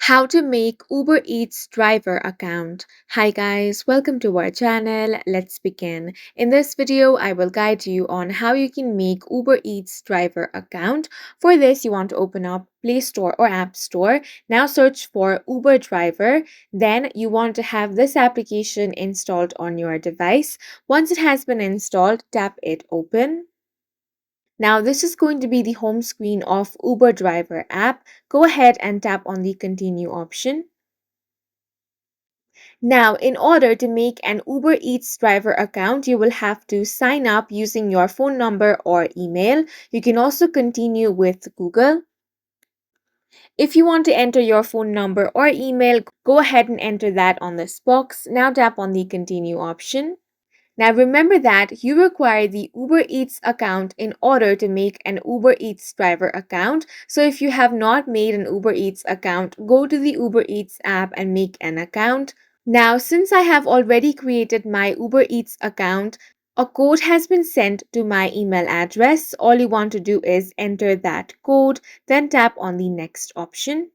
How to make Uber Eats driver account. Hi guys, welcome to our channel. Let's begin. In this video, I will guide you on how you can make Uber Eats driver account. For this, you want to open up Play Store or App Store. Now search for Uber driver. Then you want to have this application installed on your device. Once it has been installed, tap it open. Now this is going to be the home screen of Uber Driver app. Go ahead and tap on the continue option. Now, in order to make an Uber Eats driver account, you will have to sign up using your phone number or email. You can also continue with Google. If you want to enter your phone number or email, go ahead and enter that on this box. Now tap on the continue option. Now remember that you require the Uber Eats account in order to make an Uber Eats driver account. So if you have not made an Uber Eats account, go to the Uber Eats app and make an account. Now, since I have already created my Uber Eats account, a code has been sent to my email address. All you want to do is enter that code, then tap on the next option.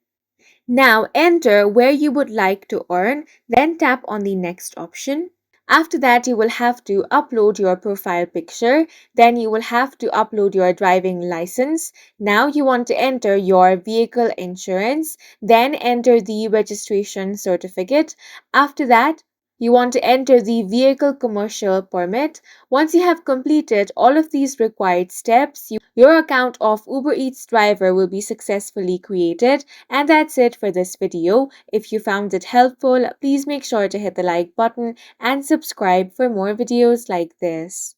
Now enter where you would like to earn, then tap on the next option. After that, you will have to upload your profile picture. Then you will have to upload your driving license. Now you want to enter your vehicle insurance. Then enter the registration certificate. After that, you want to enter the vehicle commercial permit. Once you have completed all of these required steps, your account of Uber Eats driver will be successfully created. And that's it for this video. If you found it helpful, please make sure to hit the like button and subscribe for more videos like this.